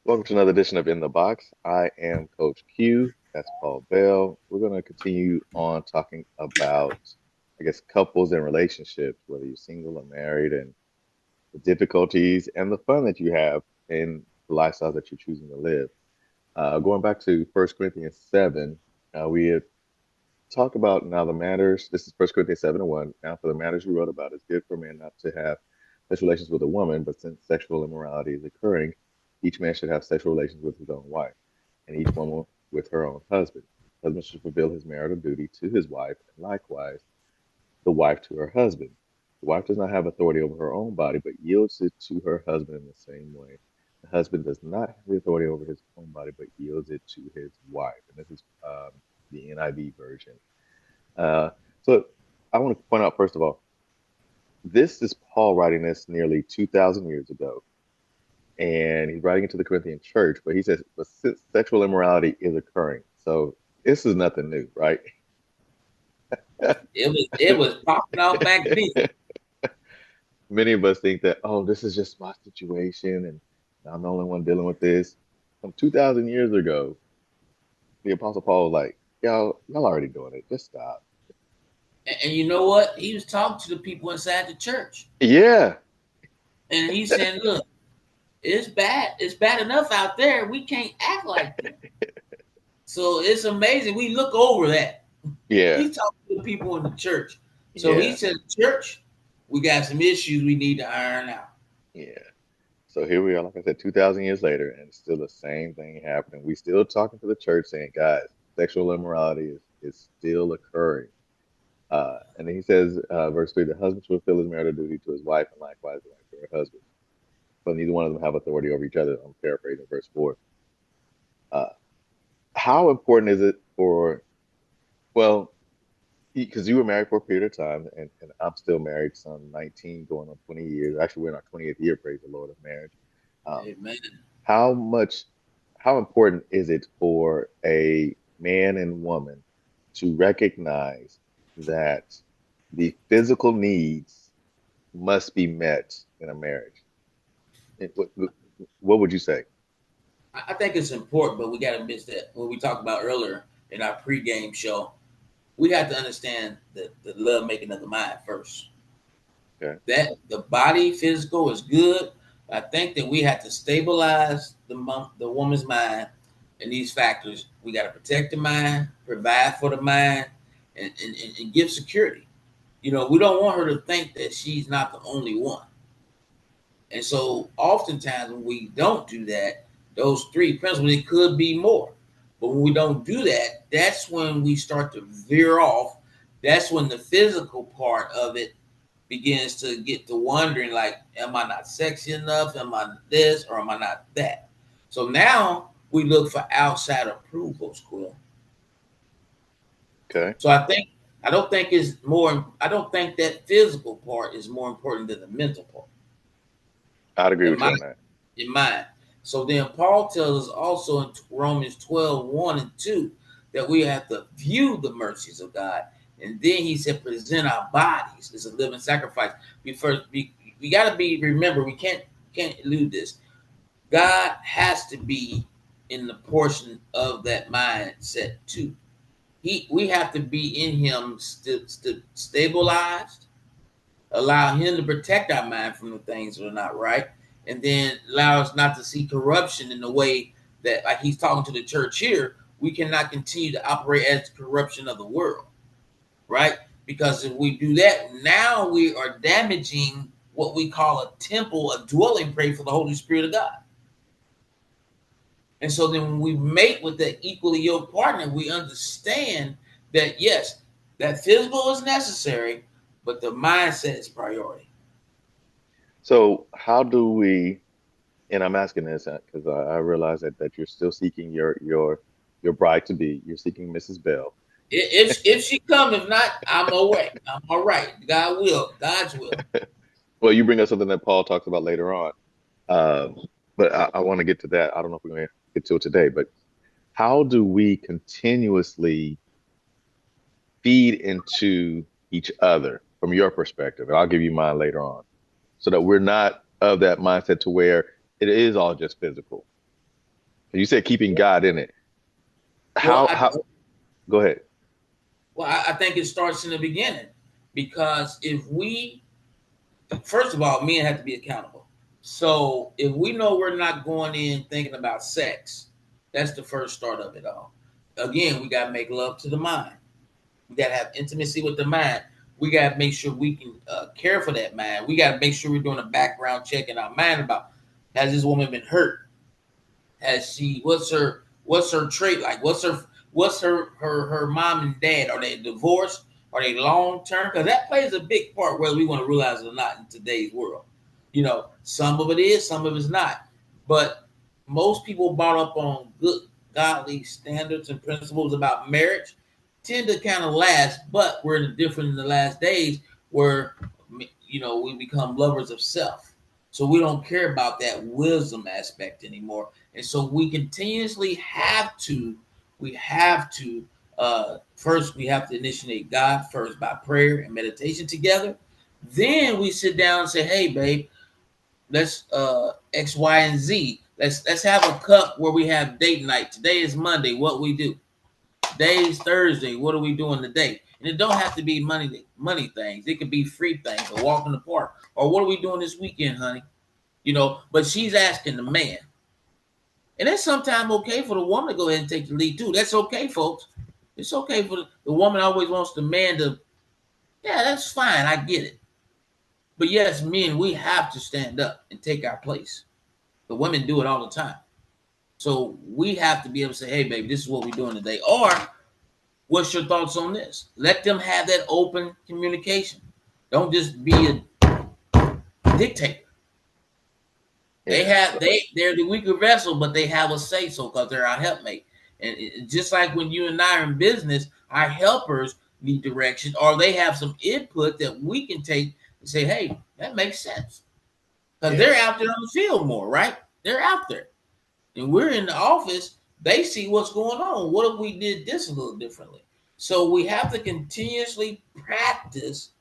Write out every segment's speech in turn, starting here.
Welcome to another edition of In the Box. I am Coach Q. That's Paul Bell. We're going to continue on talking about, couples and relationships, whether you're single or married, and the difficulties and the fun that you have in the lifestyle that you're choosing to live. Going back to First Corinthians 7, we had talked about now the matters. This is First Corinthians 7 and 1. Now, for the matters we wrote about, it's good for a man not to have sexual relations with a woman, but since sexual immorality is occurring, each man should have sexual relations with his own wife, and each woman with her own husband. Husband should fulfill his marital duty to his wife, and likewise the wife to her husband. The wife does not have authority over her own body, but yields it to her husband in the same way. The husband does not have the authority over his own body, but yields it to his wife. And this is the NIV version. Uh, so I want to point out, first of all, this is Paul writing this nearly 2,000 years ago. And he's writing it to the Corinthian church, but he says, but sexual immorality is occurring. So this is nothing new, right? It was popping off back then. Many of us think that, oh, this is just my situation and I'm the only one dealing with this. From 2,000 years ago, the Apostle Paul was like, y'all already doing it. Just stop. And you know what? He was talking to the people inside the church, Yeah. and he's saying, "Look, it's bad. It's bad enough out there. We can't act like that." So it's amazing. We look over that. Yeah. He's talking to the people in the church. So he Yeah. said, "Church, we got some issues we need to iron out." Yeah. So here we are, like I said, 2,000 years later, and it's still the same thing happening. We still talking to the church saying, guys, sexual immorality is still occurring. And then he says, verse 3, the husband shall fulfill his marital duty to his wife, and likewise the wife to her husband. But neither one of them have authority over each other. I'm paraphrasing verse 4. Uh, how important is it for, well, because you were married for a period of time, and I'm still married, some 19 going on 20 years. Actually, we're in our 20th year, praise the Lord, of marriage. Um, Amen. how much, how important is it for a man and woman to recognize that the physical needs must be met in a marriage? What would you say? I think it's important, but we got to miss that when we talked about earlier in our pregame show. We have to understand the love making of the mind first. Okay. That the body physical is good. I think that we have to stabilize the woman's mind in these factors. We got to protect the mind, provide for the mind, and give security. We don't want her to think that she's not the only one. And so oftentimes when we don't do that, those three principles, it could be more. But when we don't do that, that's when we start to veer off. That's when the physical part of it begins to get to wondering, like, am I not sexy enough? Am I this or am I not that? So now we look for outside approvals, Quill. Okay. So I don't think that physical part is more important than the mental part. I'd agree In with you my on that. in mind. So then Paul tells us also in Romans 12:1 and 2 that we have to view the mercies of God. And then he said, present our bodies as a living sacrifice. We gotta be remember, we can't elude this. God has to be in the portion of that mindset too. We have to be in him stabilized, allow him to protect our mind from the things that are not right, and then allow us not to see corruption in the way that, like he's talking to the church here, we cannot continue to operate as the corruption of the world, right? Because if we do that, now we are damaging what we call a temple, a dwelling place for the Holy Spirit of God. And so then when we mate with that equally yoked partner, we understand that yes, that physical is necessary, but the mindset is priority. So how do we, and I'm asking this because I realize that you're still seeking your bride to be. You're seeking Mrs. Bell. If she come, if not, I'm away. I'm all right. God's will. Well, you bring up something that Paul talks about later on. Um, but I want to get to that. I don't know if we're going to get to it today, but how do we continuously feed into each other from your perspective? And I'll give you mine later on, so that we're not of that mindset to where it is all just physical. You said keeping God in it. Well, How go ahead. I think it starts in the beginning, because if we, first of all, men have to be accountable. So if we know we're not going in thinking about sex, that's the first start of it all. Again, we got to make love to the mind. We got to have intimacy with the mind. We got to make sure we can care for that mind. We got to make sure we're doing a background check in our mind about, has this woman been hurt? Has she, what's her trait like? What's her mom and dad? Are they divorced? Are they long term? Because that plays a big part whether we want to realize it or not in today's world. Some of it is, some of it's not. But most people brought up on good godly standards and principles about marriage tend to kind of last, but we're different in the last days where we become lovers of self. So we don't care about that wisdom aspect anymore. And so we continuously we have to first we have to initiate God first by prayer and meditation together. Then we sit down and say, hey babe, let's X, Y, and Z. Let's have a cup where we have date night. Today is Monday. What we do? Today's Thursday. What are we doing today? And it don't have to be money things. It could be free things, a walk in the park, or what are we doing this weekend, honey? But she's asking the man. And that's sometimes okay for the woman to go ahead and take the lead too. That's okay, folks. It's okay for the woman always wants the man to, yeah, that's fine. I get it. But yes, men, we have to stand up and take our place. The women do it all the time. So we have to be able to say, hey, baby, this is what we're doing today. Or what's your thoughts on this? Let them have that open communication. Don't just be a dictator. Yeah. They're the weaker vessel, but they have a say so because they're our helpmate. And just like when you and I are in business, our helpers need direction, or they have some input that we can take and say, "Hey, that makes sense," because they're Yes. out there on the field more, right? They're out there, and we're in the office. They see what's going on. What if we did this a little differently? So we have to continuously practice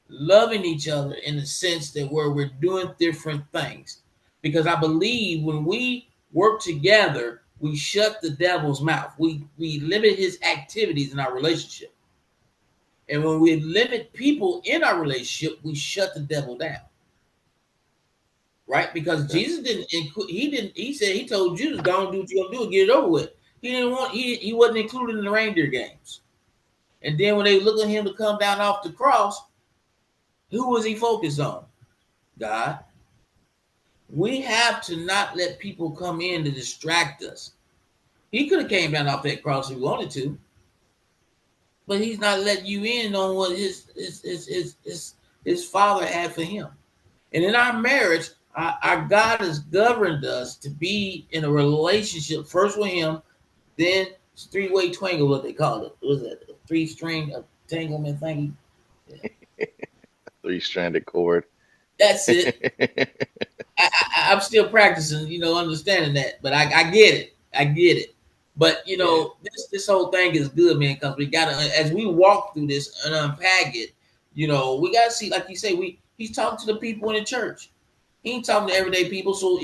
loving each other in the sense that where we're doing different things. Because I believe when we work together, we shut the devil's mouth. We limit his activities in our relationship. And when we limit people in our relationship, we shut the devil down. Right? Because Okay. Jesus didn't include, he said, he told Judas, go and do what you're gonna do and get it over with. He wasn't included in the reindeer games. And then when they look at him to come down off the cross, who was he focused on? God. We have to not let people come in to distract us. He could have came down off that cross if he wanted to, but he's not letting you in on what his father had for him. And in our marriage, our God has governed us to be in a relationship first with him, then three-way twangle, what they call it. What was that? A three-string entanglement thing? Yeah. Three-stranded cord. That's it. I'm still practicing, understanding that, but I get it. I get it. But Yeah. this whole thing is good, man, because we gotta, as we walk through this and unpack it, we gotta see, like you say, he's talking to the people in the church. He ain't talking to everyday people. So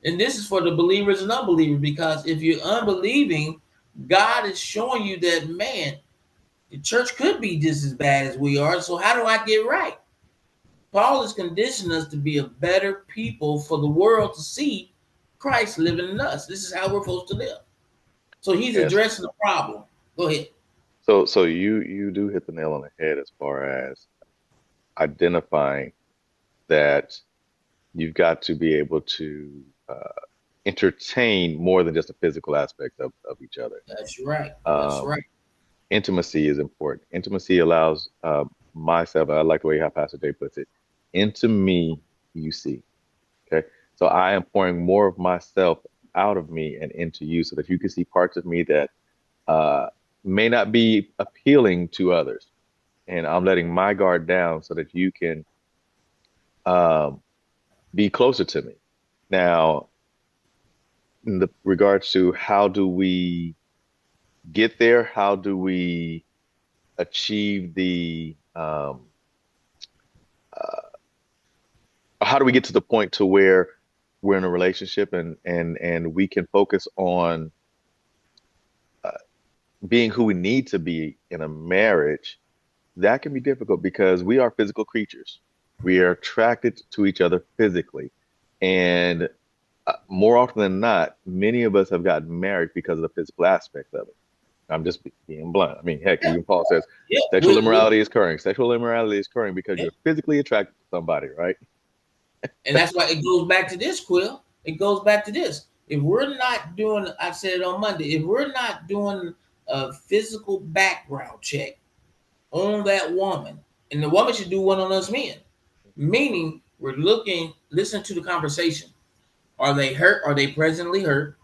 and this is for the believers and unbelievers, because if you're unbelieving, God is showing you that, man, the church could be just as bad as we are. So how do I get right? Paul is conditioning us to be a better people for the world to see Christ living in us. This is how we're supposed to live. So he's Yes. addressing the problem. Go ahead. So you do hit the nail on the head as far as identifying that you've got to be able to entertain more than just the physical aspect of each other. That's right. That's Um, right. Intimacy is important. Intimacy allows myself, I like the way how Pastor Jay puts it, into me you see. Okay. So I am pouring more of myself out of me and into you so that you can see parts of me that uh, may not be appealing to others. And I'm letting my guard down so that you can um, be closer to me. Now, in the regards to how do we get there? How do we achieve the how do we get to the point to where we're in a relationship and we can focus on uh, being who we need to be in a marriage, that can be difficult because we are physical creatures. We are attracted to each other physically. And more often than not, many of us have gotten married because of the physical aspect of it. I'm just being blunt. I mean, heck, Yeah, even Paul says yeah. sexual immorality is occurring. Sexual immorality is occurring because Yeah. you're physically attracted to somebody, right? And that's why it goes back to this, Quill. It goes back to this. If we're not doing, I said it on Monday, if we're not doing a physical background check on that woman, and the woman should do one on us men, meaning we're looking, listen to the conversation. Are they hurt? Are they presently hurt?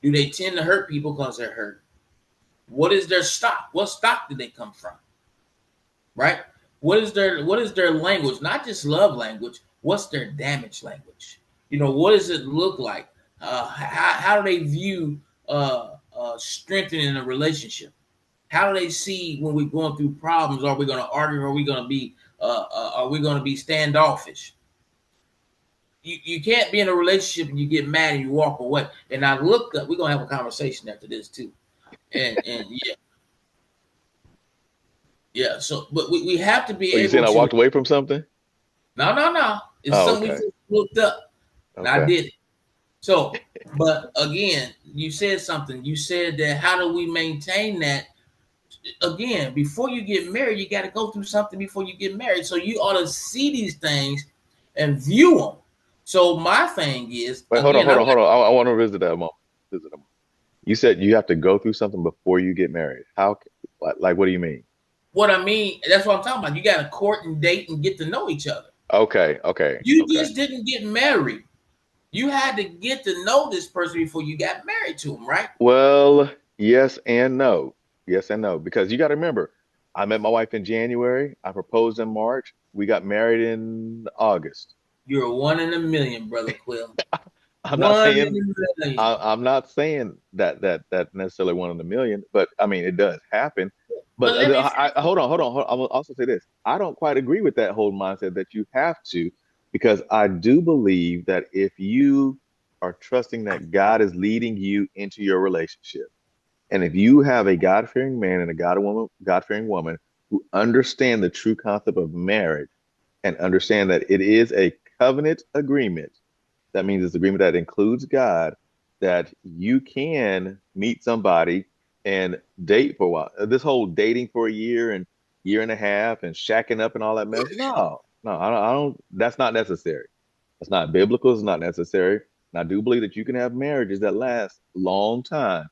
Do they tend to hurt people because they're hurt? What is their stock? What stock do they come from? Right? What is their language? Not just love language. What's their damage language? What does it look like? How do they view strengthening a relationship? How do they see when we're going through problems? Are we going to argue? Or are we going to be standoffish? You can't be in a relationship and you get mad and you walk away. And I looked up. We're gonna have a conversation after this too. And yeah, yeah. So, but we have to be Oh, you saying able I to. walked away from something? No. It's Oh, something we okay. just looked up, and I Okay. did it. So, but again, you said something. You said that how do we maintain that? Again, before you get married, you got to go through something before you get married. So you ought to see these things and view them. So my thing is, Wait, hold on, again, hold I'm on, hold on. I want to visit that a moment. Visit a moment. You said you have to go through something before you get married. Like, what do you mean? what I mean. That's what I'm talking about. You got to court and date and get to know each other. Okay, okay, You okay. just didn't get married. You had to get to know this person before you got married to him, right? Well, yes and no. Yes and no. Because you got to remember, I met my wife in January. I proposed in March. We got married in August. You're a one in a million, brother Quill. I'm not One saying in a million. I'm not saying that necessarily one in a million, but I mean it does happen. But But let me hold on, hold on, hold on. I will also say this. I don't quite agree with that whole mindset that you have to, because I do believe that if you are trusting that God is leading you into your relationship, and if you have a God-fearing man and a God-fearing woman who understand the true concept of marriage and understand that it is a covenant agreement, that means it's an agreement that includes God, that you can meet somebody and date for a while. This whole dating for a year and year and a half and shacking up and all that mess. No, no, I don't. That's not necessary. That's not biblical. It's not necessary. And I do believe that you can have marriages that last a long time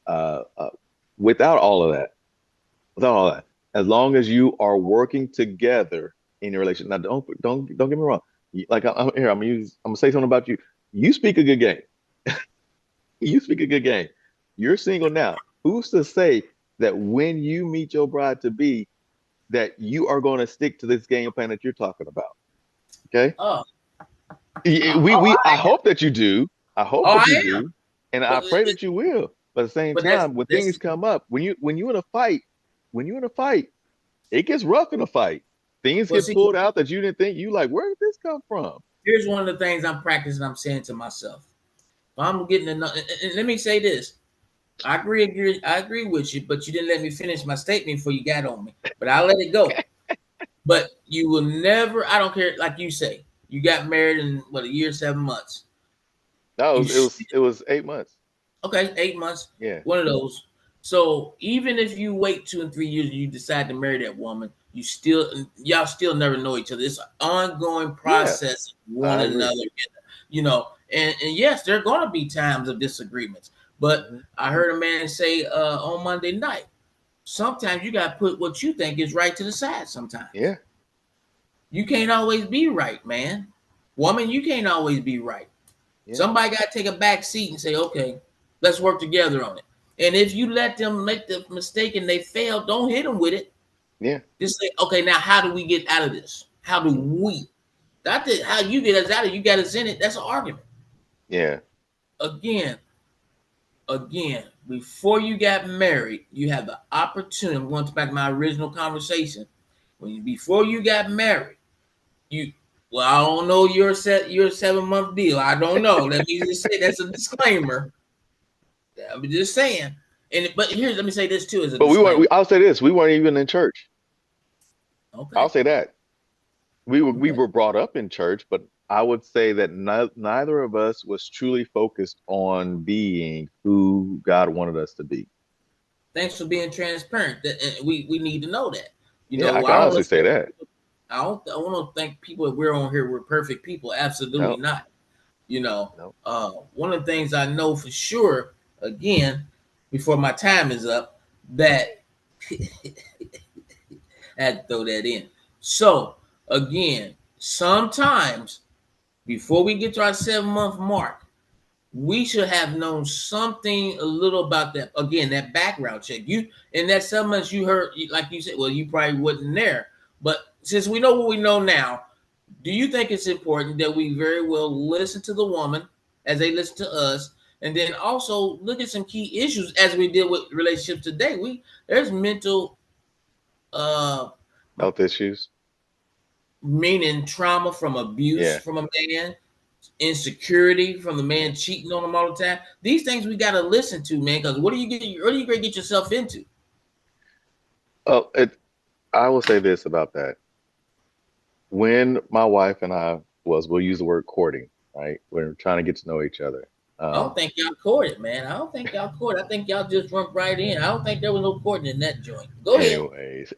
uh, uh, without all of that. Without all that, as long as you are working together in your relationship. Now, don't get me wrong. Like I'm here, I'm gonna say something about you. You speak a good game. You speak a good game. You're single now. Who's to say that when you meet your bride to be, that you are going to stick to this game plan that you're talking about? Okay. oh, I hope that you do. I hope that you I am. do, and I But pray that you will. But at the same but that's time, when things this. come up, when you're in a fight, it gets rough in a fight. Things Well, get see, pulled out that you didn't think. You like, where did this come from? here's one of the things I'm practicing. I'm saying to myself, if I'm getting enough. And let me say this. I agree with you, but you didn't let me finish my statement before you got on me. But I'll let it go. But you will never. I don't care. Like you say, you got married in what, a year, 7 months. No, You it was 8 months. Okay, 8 months, Yeah, one of those. So even if you wait 2 and 3 years and you decide to marry that woman, y'all still never know each other. It's an ongoing yeah, process of one I agree. another, and yes, there are gonna be times of disagreements. But Hmm. I heard a man say on Monday night, sometimes you gotta put what you think is right to the side sometimes. Yeah, You can't always be right, man. Woman, you can't always be right. yeah, Somebody got to take a back seat and say, okay, let's work together on it. And if you let them make the mistake and they fail, don't hit them with it. yeah. Just say, okay, now how do we get out of this? How do Hmm. we? That's it. How you get us out of it, you got us in it. That's an argument. Yeah. Again, before you got married, you have the opportunity. I'm going back to my original conversation. Before you got married, you Well, I don't know your 7 month deal. I don't know. Let me just say that's a disclaimer. I'm just saying. And but here's let me say this too as a But we weren't. disclaimer. I'll say this: we weren't even in church. I'll Okay. say that we Okay. were brought up in church, but I would say that neither of us was truly focused on being who God wanted us to be. Thanks for being transparent. That and we need to know that. You Yeah, I know, can I don't honestly say expect that. people. I want to think people that we're on here we're perfect people. Absolutely No, not. You know, no. one of the things I know for sure, again, before my time is up, that I had to throw that in. So again, sometimes before we get to our 7 month mark, we should have known something a little about that. Again, that background check. You in that 7 months, you heard, like you said, well, you probably wasn't there. But since we know what we know now, do you think it's important that we very well listen to the woman as they listen to us, and then also look at some key issues as we deal with relationships today? There's mental uh Health issues. meaning trauma from abuse Yeah, from a man, insecurity from the yeah. man cheating on him all the time. These things we got to listen to, man, because what are you going to get yourself into? Oh, I will say this about that. When my wife and I we'll use the word courting, right? We're trying to get to know each other. I don't Um, think y'all courted, man. I don't think y'all courted. I think y'all just jumped right in. I don't think there was no courting in that joint. Go ahead. anyways,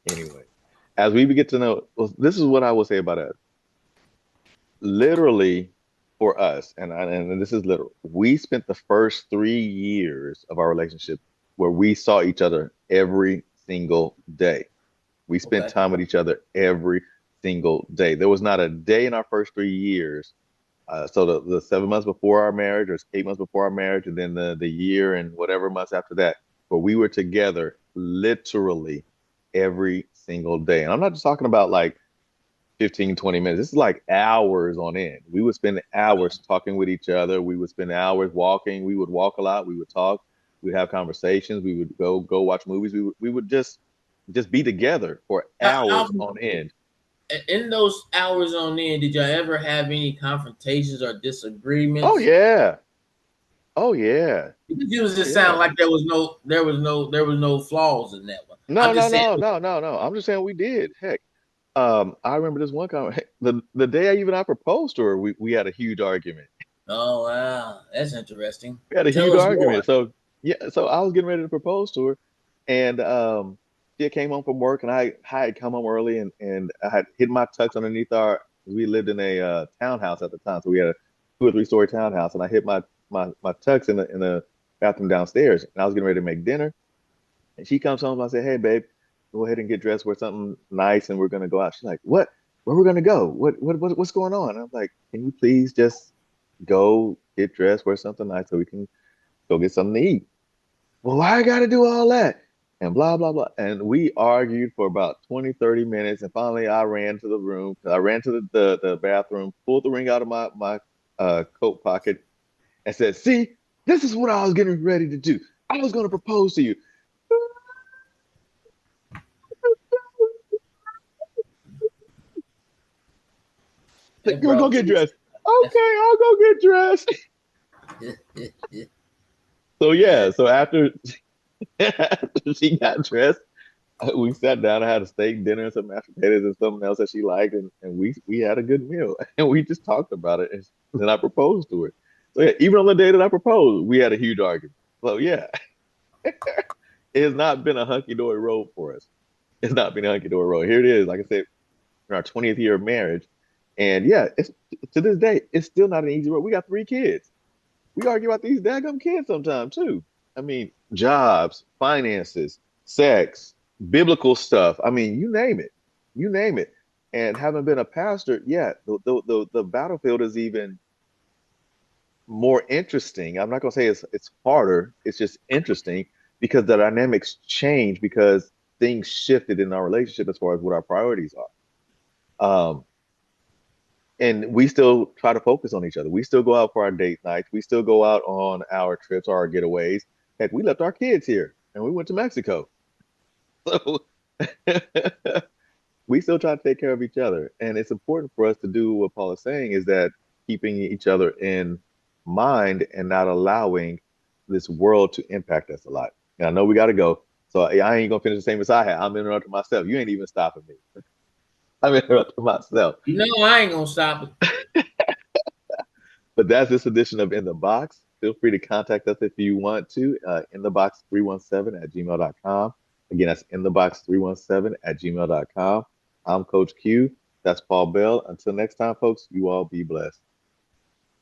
anyway, as we get to know, well, this is what I will say about us. Literally, for us, and this is literal, we spent the first 3 years of our relationship where we saw each other every single day. We spent Okay. time with each other every single day. There was not a day in our first 3 years. So the 7 months before our marriage, or 8 months before our marriage, and then the year and whatever months after that, where we were together literally every single day. And I'm not just talking about like 15, 20 minutes. This is like hours on end. We would spend hours talking with each other. We would spend hours walking. We would walk a lot. We would talk. We'd have conversations. We would go watch movies. We would just be together for How, hours on end. in those hours on end, did y'all ever have any confrontations or Oh disagreements? yeah. Oh yeah. It was Oh just sound yeah. like there was no flaws in that one. No, I'm no, just saying. no, no, no, no. I'm just saying we did. Heck, I remember this one comment. The day I proposed to her, we had a huge argument. Oh wow, that's interesting. We had a Tell huge us more. argument. So yeah, so I was getting ready to propose to her, and she came home from work, and I had come home early, and I had hid my tux underneath our. We lived in a townhouse at the time, so we had a 2 or 3 story townhouse, and I hid my tux in the bathroom downstairs, and I was getting ready to make dinner, and she comes home, and I say, "Hey, babe, go ahead and get dressed, wear something nice, and we're gonna go out." She's like, "What? Where we're gonna go? What's going on?" And I'm like, "Can you please just go get dressed, wear something nice, so we can go get something to eat." Well, why I gotta do all that? And blah, blah, blah. And we argued for about 20, 30 minutes. And finally I ran to the room. I ran to the bathroom, pulled the ring out of my coat pocket and said, "See, this is what I was getting ready to do. I was gonna propose to you. That Go brought get tears. dressed." Okay, I'll go get dressed. So yeah, so after, after she got dressed, we sat down. I had a steak dinner and some mashed potatoes and something else that she liked, and we had a good meal. And we just talked about it. And then I proposed to her. So yeah, even on the day that I proposed, we had a huge argument. So yeah, it has not been a hunky dory road for us. It's not been a hunky dory road. Here it is. Like I said, in our 20th year of marriage, and yeah, it's to this day, it's still not an easy road. We got 3 kids. We argue about these daggum kids sometimes too. I mean, jobs, finances, sex, biblical stuff. I mean, you name it. And having been a pastor, yeah, the battlefield is even more interesting. I'm not gonna say it's harder. It's just interesting because the dynamics change because things shifted in our relationship as far as what our priorities are. And we still try to focus on each other. We still go out for our date nights. We still go out on our trips or our getaways. Heck, we left our kids here and we went to Mexico. So we still try to take care of each other. And it's important for us to do what Paul is saying is that keeping each other in mind and not allowing this world to impact us a lot. And I know we got to go. So I ain't going to finish the same as I had. I'm interrupting myself. You ain't even stopping me. I'm interrupting myself. You know I ain't gonna stop it. But that's this edition of In the Box. Feel free to contact us if you want to. In the box 317 at gmail.com. Again, that's in the box 317 at gmail.com. I'm Coach Q. That's Paul Bell. Until next time, folks, you all be blessed.